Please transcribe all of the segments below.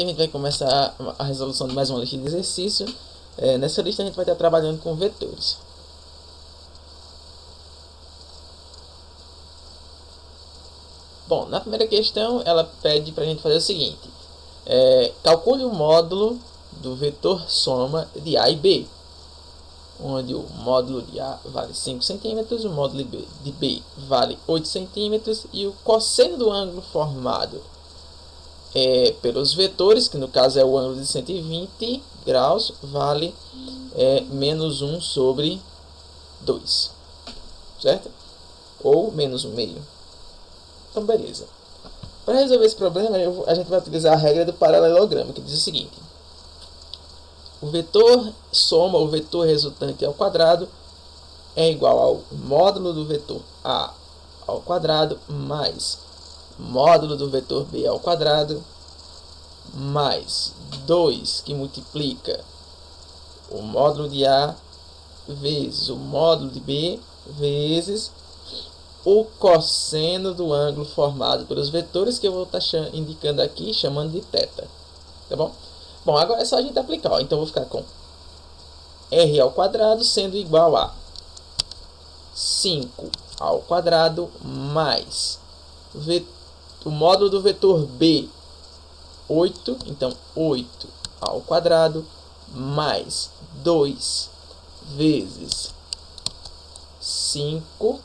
a gente vai começar a resolução de mais uma lista de exercício. Nessa lista a gente vai estar trabalhando com vetores. Bom, na primeira questão ela pede para a gente fazer o seguinte. Calcule o módulo do vetor soma de A e B, onde o módulo de A vale 5 cm, o módulo de B vale 8 cm e o cosseno do ângulo formado pelos vetores, que no caso é o ângulo de 120 graus, vale menos 1 sobre 2, certo? Ou menos 1 meio. Então, beleza. Para resolver esse problema, a gente vai utilizar a regra do paralelogramo, que diz o seguinte. O vetor soma, o vetor resultante ao quadrado, é igual ao módulo do vetor A ao quadrado, mais módulo do vetor B ao quadrado, mais 2, que multiplica o módulo de A vezes o módulo de B, vezes o cosseno do ângulo formado pelos vetores, que eu vou estar indicando aqui, chamando de θ. Tá bom? Bom, agora é só a gente aplicar. Ó. Então, eu vou ficar com r ao quadrado sendo igual a 5 ao quadrado mais o módulo do vetor B, 8. Então, 8 ao quadrado mais 2 vezes 5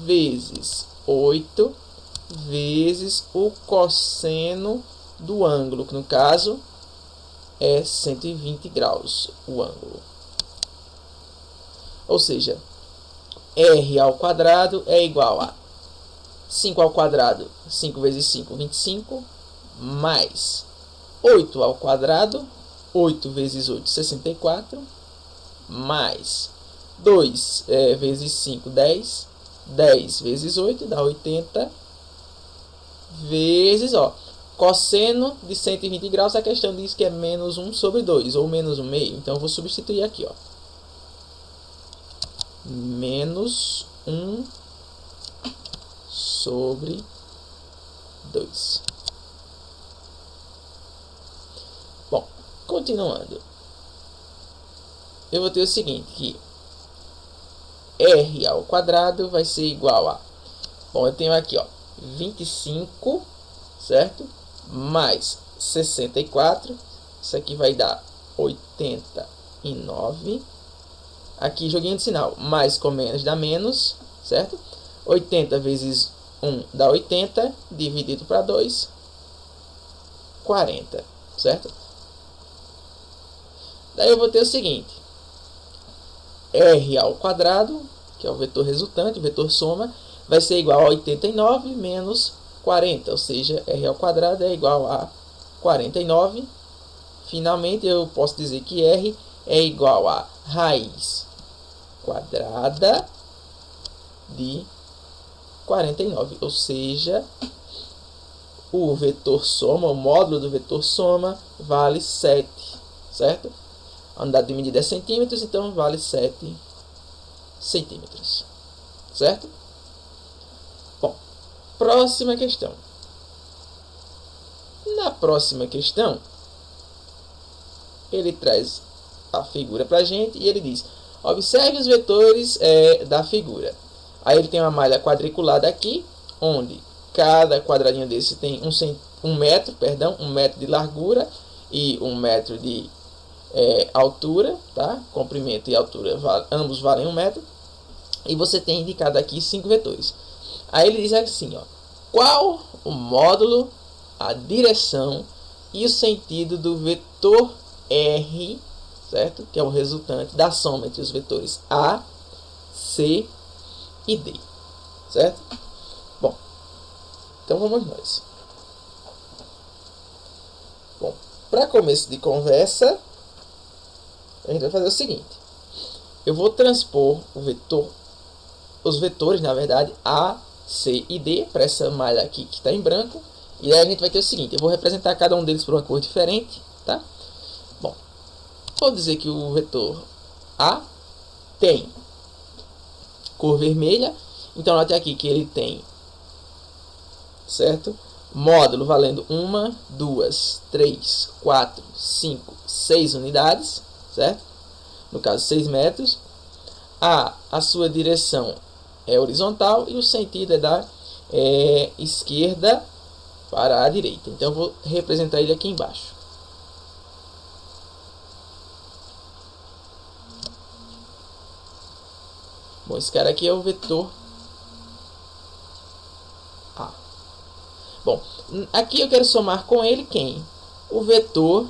vezes 8 vezes o cosseno do ângulo, que no caso é 120 graus o ângulo. Ou seja, r ao quadrado é igual a 5 ao quadrado, 5 vezes 5, 25, mais 8 ao quadrado, 8 vezes 8, 64, mais 2 vezes 5, 10, 10 vezes 8 dá 80, vezes, cosseno de 120 graus, a questão diz que é menos 1 sobre 2, ou menos 1 meio. Então, eu vou substituir aqui, menos 1 sobre 2. Bom, continuando. Eu vou ter o seguinte, que r ao quadrado vai ser igual a... Bom, eu tenho aqui, 25, certo? Mais 64. Isso aqui vai dar 89. Aqui, joguinho de sinal. Mais com menos dá menos, certo? 80 vezes 1 dá 80. Dividido para 2, 40, certo? Daí eu vou ter o seguinte. R ao quadrado, que é o vetor resultante, o vetor soma, vai ser igual a 89 menos 40, ou seja, r ao quadrado é igual a 49. Finalmente, eu posso dizer que r é igual a raiz quadrada de 49, ou seja, o vetor soma, o módulo do vetor soma, vale 7, certo? A unidade de medida é centímetros, então vale 7 centímetros, certo? Bom, próxima questão. Na próxima questão, ele traz a figura para a gente e ele diz: observe os vetores da figura. Aí ele tem uma malha quadriculada aqui, onde cada quadradinho desse tem um metro de largura e 1 metro de altura, tá? Comprimento e altura, ambos valem 1 metro. E você tem indicado aqui 5 vetores. Aí ele diz assim, qual o módulo, a direção e o sentido do vetor R, certo? Que é o resultante da soma entre os vetores A, C e D, certo? Bom, então vamos nós. Bom, para começo de conversa, a gente vai fazer o seguinte. Eu vou transpor os vetores, na verdade, A, C e D, para essa malha aqui que está em branco. E aí a gente vai ter o seguinte. Eu vou representar cada um deles por uma cor diferente, tá? Bom, vou dizer que o vetor A tem cor vermelha. Então, note aqui que ele tem, certo? módulo valendo 1, 2, 3, 4, 5, 6 unidades, certo? No caso, 6 metros. A sua direção é horizontal e o sentido é da esquerda para a direita. Então, eu vou representar ele aqui embaixo. Bom, esse cara aqui é o vetor A. Bom, aqui eu quero somar com ele quem? O vetor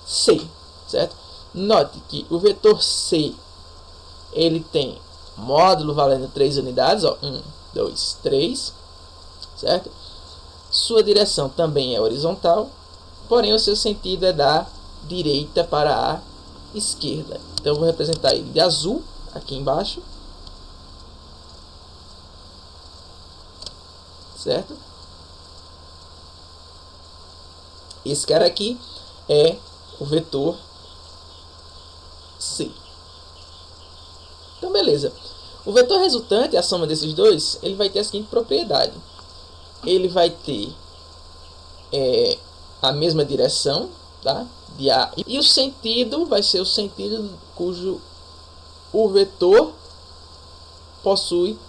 C, certo? Note que o vetor C, ele tem módulo valendo 3 unidades, ó, 1, 2, 3, certo? Sua direção também é horizontal, porém o seu sentido é da direita para a esquerda. Então eu vou representar ele de azul aqui embaixo, certo? Esse cara aqui é o vetor C. Então, beleza. O vetor resultante, a soma desses dois, ele vai ter a seguinte propriedade. Ele vai ter a mesma direção, tá? De A. E o sentido vai ser o sentido cujo o vetor possui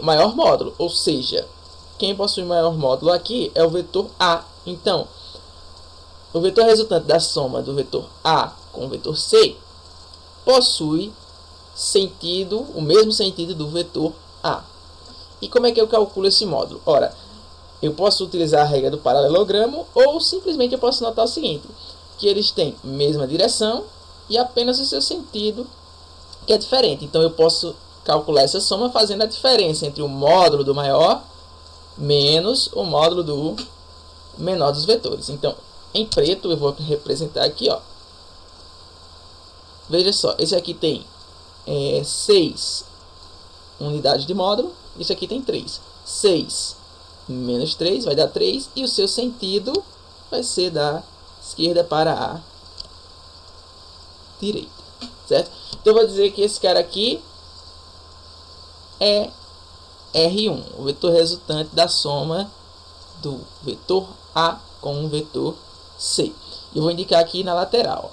maior módulo. Ou seja, quem possui maior módulo aqui é o vetor A. Então, o vetor resultante da soma do vetor A com o vetor C possui sentido, o mesmo sentido do vetor A. E como é que eu calculo esse módulo? Ora, eu posso utilizar a regra do paralelogramo ou simplesmente eu posso notar o seguinte, que eles têm mesma direção e apenas o seu sentido que é diferente. Então eu posso calcular essa soma fazendo a diferença entre o módulo do maior menos o módulo do menor dos vetores. Então, em preto eu vou representar aqui, ó. Veja só, esse aqui tem 6 unidades de módulo, isso aqui tem 3. 6 menos 3 vai dar 3 e o seu sentido vai ser da esquerda para a direita, certo? Então eu vou dizer que esse cara aqui é R1, o vetor resultante da soma do vetor A com o vetor C. Eu vou indicar aqui na lateral.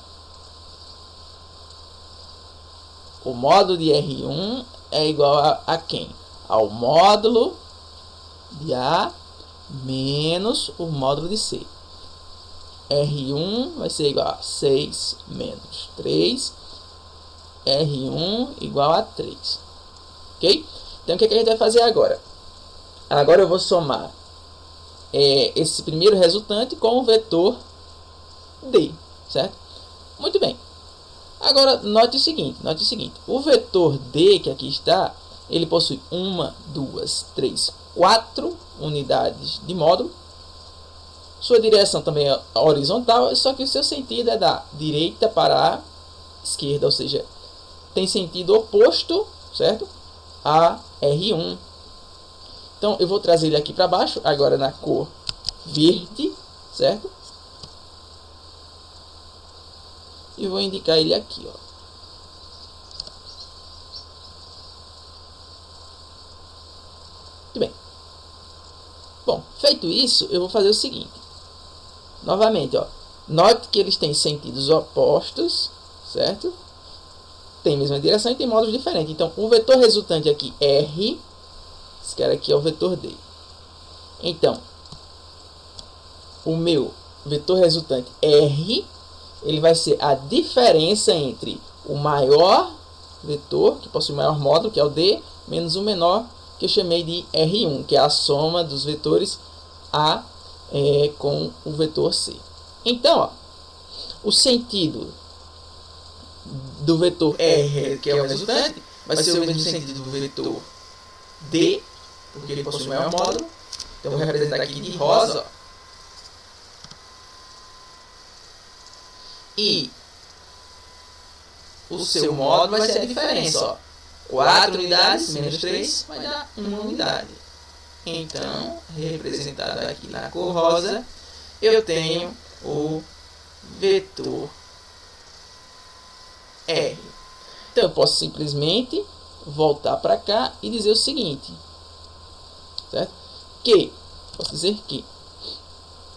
O módulo de R1 é igual a quem? Ao módulo de A menos o módulo de C. R1 vai ser igual a 6 menos 3. R1 igual a 3. Ok? Então, o que a gente vai fazer agora? Agora eu vou somar esse primeiro resultante com o vetor D, certo? Muito bem. Agora, note o seguinte, o vetor D que aqui está, ele possui 1, 2, 3, 4 unidades de módulo. Sua direção também é horizontal, só que o seu sentido é da direita para a esquerda, ou seja, tem sentido oposto, certo? A R1. Então, eu vou trazer ele aqui para baixo, agora na cor verde, certo? E vou indicar ele aqui, ó. Muito bem. Bom, feito isso, eu vou fazer o seguinte. Novamente, ó. Note que eles têm sentidos opostos, certo? Tem a mesma direção e tem módulos diferentes. Então, o vetor resultante aqui, R, esse cara aqui é o vetor D. Então, o meu vetor resultante R, ele vai ser a diferença entre o maior vetor, que possui maior módulo, que é o D, menos o menor, que eu chamei de R1, que é a soma dos vetores A com o vetor C. Então, ó, o sentido do vetor R, que é o resultante, vai ser o mesmo sentido do vetor D, porque ele possui maior módulo. Então, eu vou representar aqui de rosa, ó. E o seu módulo vai ser a diferença, ó. 4 unidades menos 3 vai dar 1 unidade. Então, representado aqui na cor rosa, eu tenho o vetor R. Então, eu posso simplesmente voltar para cá e dizer o seguinte, certo? Que posso dizer que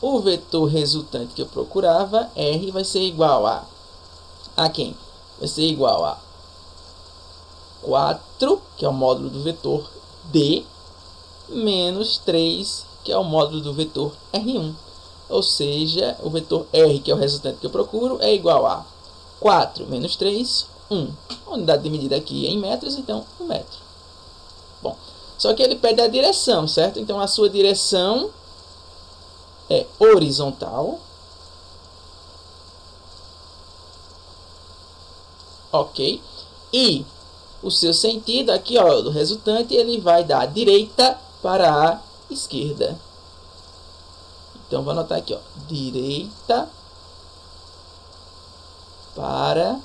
o vetor resultante que eu procurava, R, vai ser igual a quem? Vai ser igual a 4, que é o módulo do vetor D, menos 3, que é o módulo do vetor R1. Ou seja, o vetor R, que é o resultante que eu procuro, é igual a 4 menos 3, 1. A unidade de medida aqui é em metros, então 1 metro. Bom, só que ele pede a direção, certo? Então a sua direção é horizontal. Ok. E o seu sentido aqui, ó, do resultante, ele vai da direita para a esquerda. Então, vou anotar aqui, ó, direita para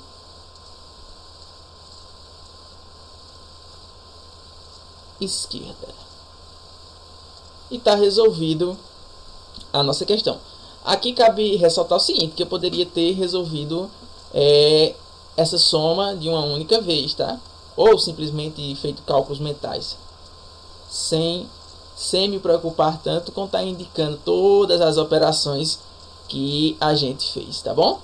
esquerda. E está resolvido a nossa questão. Aqui cabe ressaltar o seguinte, que eu poderia ter resolvido essa soma de uma única vez, tá? Ou simplesmente feito cálculos mentais, sem me preocupar tanto com estar indicando todas as operações que a gente fez, tá bom?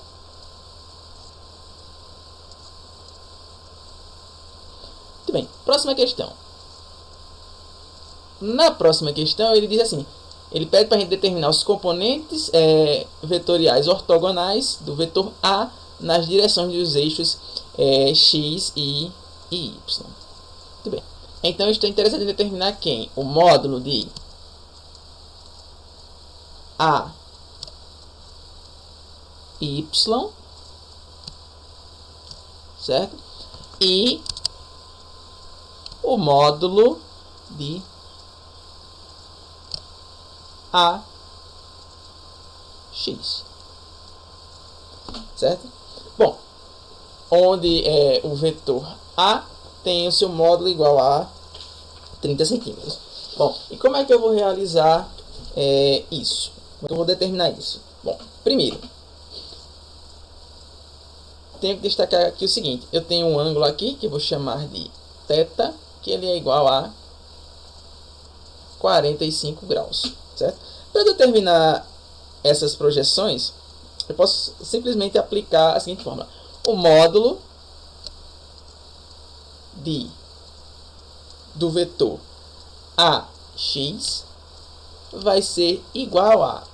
Muito bem, próxima questão. Na próxima questão ele diz assim, ele pede para a gente determinar os componentes vetoriais ortogonais do vetor A nas direções dos eixos x e y. Muito bem. Então, eu estou interessado em determinar quem? O módulo de A, y, certo? E o módulo de A, x. Certo? Bom, onde o vetor A tem o seu módulo igual a 30 centímetros. Bom, e como é que eu vou realizar isso? Como é que eu vou determinar isso? Bom, primeiro, tenho que destacar aqui o seguinte. Eu tenho um ângulo aqui, que eu vou chamar de θ, que ele é igual a 45 graus. Certo? Para determinar essas projeções, eu posso simplesmente aplicar a seguinte fórmula. O módulo do vetor AX vai ser igual a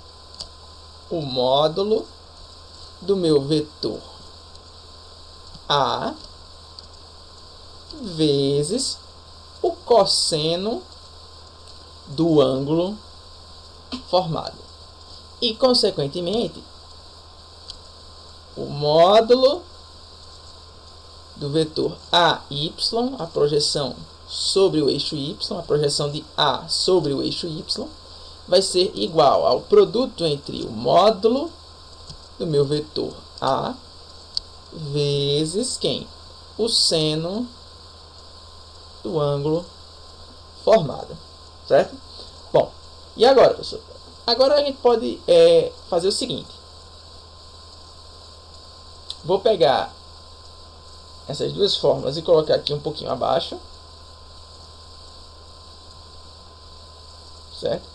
o módulo do meu vetor A vezes o cosseno do ângulo formado. E, consequentemente, o módulo do vetor AY, a projeção sobre o eixo Y, a projeção de A sobre o eixo Y, vai ser igual ao produto entre o módulo do meu vetor A vezes quem? O seno do ângulo formado. Certo? Bom, e agora, pessoal? Agora a gente pode fazer o seguinte. Vou pegar essas duas fórmulas e colocar aqui um pouquinho abaixo. Certo?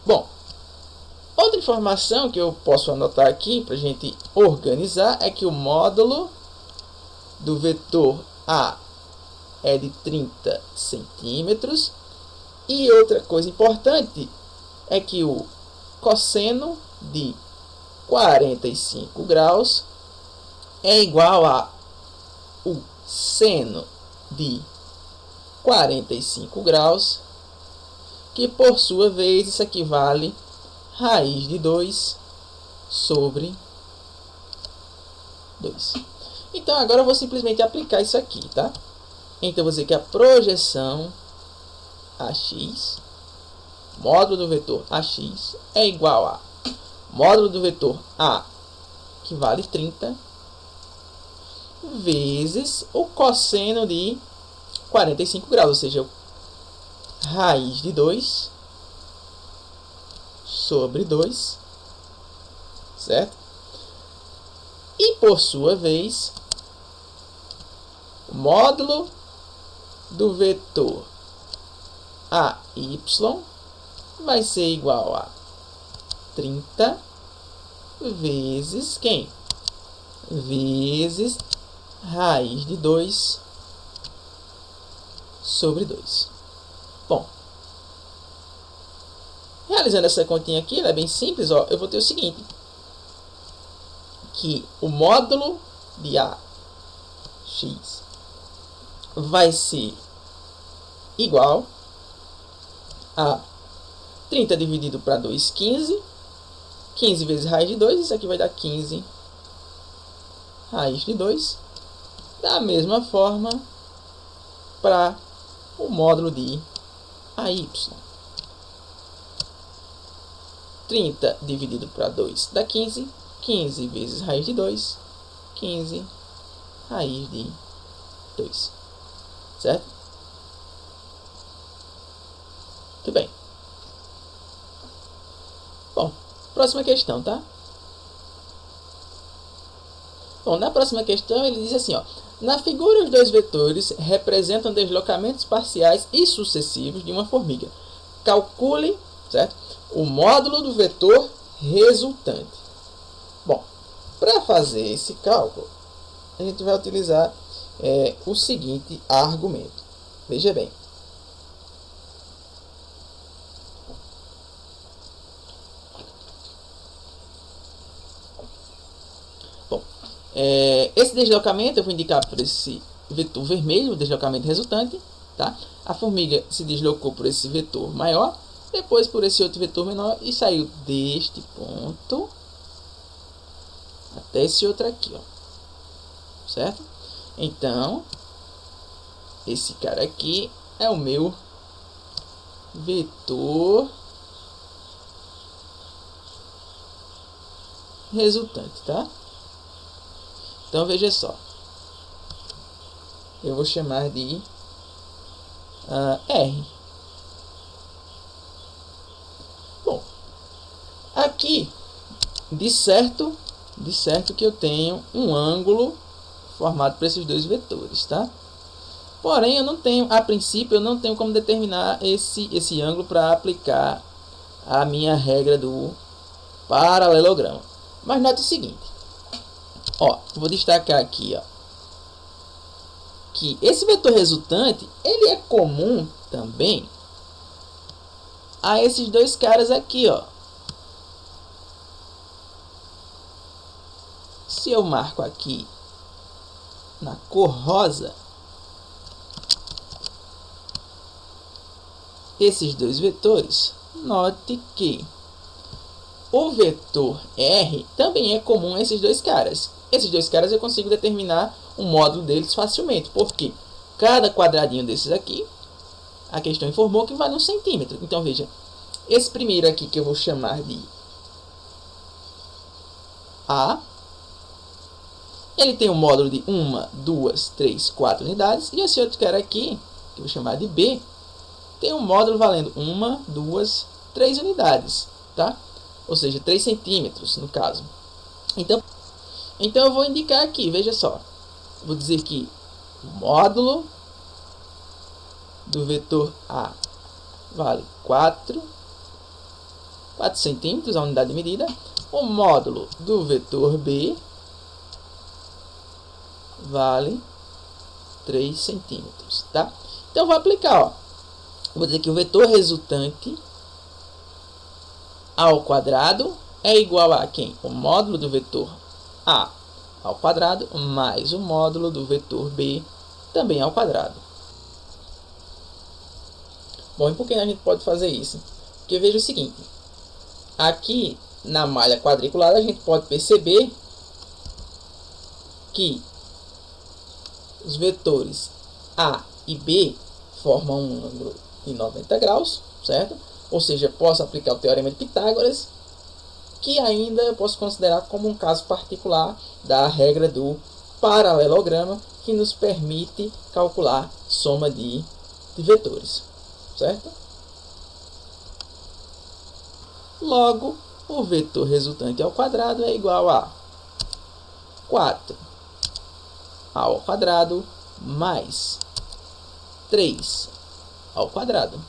Bom, outra informação que eu posso anotar aqui para a gente organizar é que o módulo do vetor A é de 30 centímetros. E outra coisa importante é que o cosseno de 45 graus é igual a o seno de 45 graus, que por sua vez isso equivale a raiz de 2 sobre 2. Então agora eu vou simplesmente aplicar isso aqui, tá? Então eu vou dizer que a projeção AX, módulo do vetor AX, é igual a módulo do vetor A, que vale 30, vezes o cosseno de 45 graus, ou seja, raiz de 2 sobre 2, certo? E, por sua vez, o módulo do vetor AY vai ser igual a 30 vezes quem? Vezes raiz de 2 sobre 2. Bom, realizando essa continha aqui, ela é bem simples, ó, eu vou ter o seguinte, que o módulo de AX vai ser igual a 30 dividido para 2, 15. 15 vezes raiz de 2, isso aqui vai dar 15 raiz de 2. Da mesma forma, para o módulo de AY. 30 dividido para 2 dá 15. 15 vezes raiz de 2, 15 raiz de 2. Certo? Muito bem. Bom, próxima questão, tá? Bom, na próxima questão ele diz assim, ó. Na figura, os dois vetores representam deslocamentos parciais e sucessivos de uma formiga. Calcule, certo, o módulo do vetor resultante. Bom, para fazer esse cálculo, a gente vai utilizar o seguinte argumento. Veja bem. Bom, esse deslocamento eu vou indicar por esse vetor vermelho, o deslocamento resultante. Tá? A formiga se deslocou por esse vetor maior, depois por esse outro vetor menor e saiu deste ponto até esse outro aqui, ó. Certo? Então, esse cara aqui é o meu vetor resultante, tá? Então, veja só. Eu vou chamar de R. Bom, aqui, de certo que eu tenho um ângulo formado por esses dois vetores, tá? Porém, eu não tenho, a princípio, eu não tenho como determinar esse ângulo para aplicar a minha regra do paralelogramo. Mas note o seguinte, ó, vou destacar aqui, ó, que esse vetor resultante, ele é comum também a esses dois caras aqui, ó. Se eu marco aqui na cor rosa, esses dois vetores, note que o vetor R também é comum a esses dois caras. Esses dois caras eu consigo determinar o módulo deles facilmente, porque cada quadradinho desses aqui, a questão informou que vale 1 centímetro. Então, veja, esse primeiro aqui que eu vou chamar de A, ele tem um módulo de 1, 2, 3, 4 unidades. E esse outro cara aqui, que eu vou chamar de B, tem um módulo valendo 1, 2, 3 unidades, tá? Ou seja, 3 centímetros no caso. Então eu vou indicar aqui, veja só. Vou dizer que o módulo do vetor A vale 4 centímetros, a unidade de medida. O módulo do vetor B vale 3 centímetros, tá? Então, eu vou aplicar, ó. Vou dizer que o vetor resultante ao quadrado é igual a quem? O módulo do vetor A ao quadrado mais o módulo do vetor B também ao quadrado. Bom, e por que a gente pode fazer isso? Porque veja o seguinte, aqui na malha quadriculada a gente pode perceber que os vetores A e B formam um ângulo de 90 graus, certo? Ou seja, posso aplicar o teorema de Pitágoras, que ainda eu posso considerar como um caso particular da regra do paralelogramo, que nos permite calcular soma de vetores, certo? Logo, o vetor resultante ao quadrado é igual a 4 ao quadrado mais 3 ao quadrado.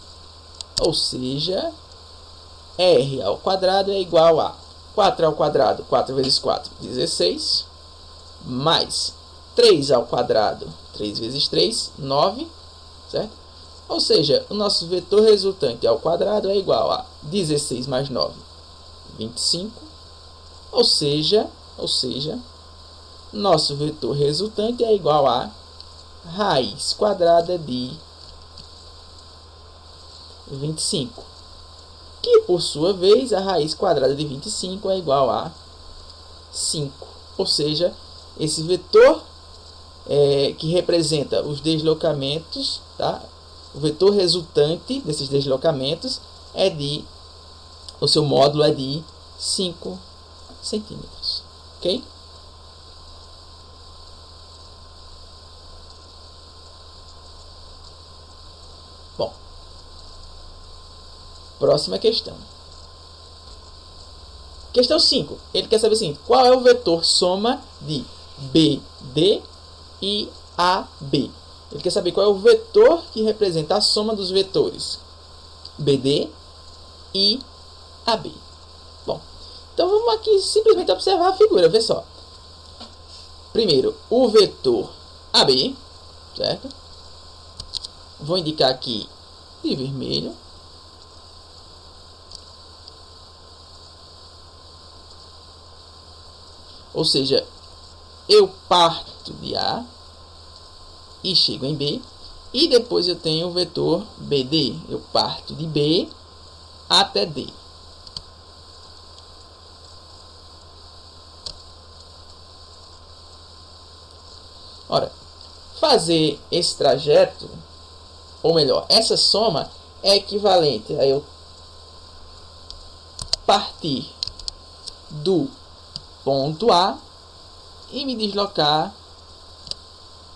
Ou seja, r ao quadrado é igual a 4 ao quadrado, 4 vezes 4, 16, mais 3 ao quadrado, 3 vezes 3, 9, certo? Ou seja, o nosso vetor resultante ao quadrado é igual a 16 mais 9, 25, ou seja, nosso vetor resultante é igual a raiz quadrada de 25, que por sua vez a raiz quadrada de 25 é igual a 5, ou seja, esse vetor que representa os deslocamentos, tá? O vetor resultante desses deslocamentos o seu módulo é de 5 centímetros, ok? Bom, próxima questão. Questão 5. Ele quer saber o seguinte: qual é o vetor soma de BD e AB? Ele quer saber qual é o vetor que representa a soma dos vetores BD e AB. Bom, então vamos aqui simplesmente observar a figura, vê só. Primeiro, o vetor AB, certo? Vou indicar aqui de vermelho. Ou seja, eu parto de A e chego em B, e depois eu tenho o vetor BD. Eu parto de B até D. Ora, fazer esse trajeto, ou melhor, essa soma é equivalente a eu partir do ponto A e me deslocar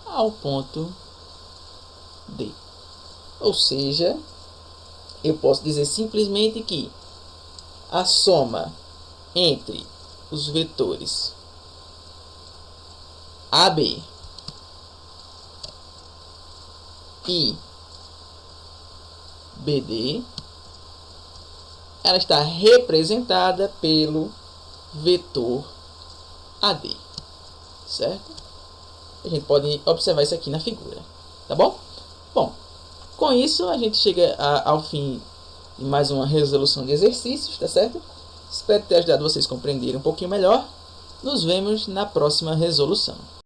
ao ponto D. Ou seja, eu posso dizer simplesmente que a soma entre os vetores AB e BD, ela está representada pelo vetor AD, certo? A gente pode observar isso aqui na figura, tá bom? Bom, com isso a gente chega ao fim de mais uma resolução de exercícios, tá certo? Espero ter ajudado vocês a compreenderem um pouquinho melhor. Nos vemos na próxima resolução.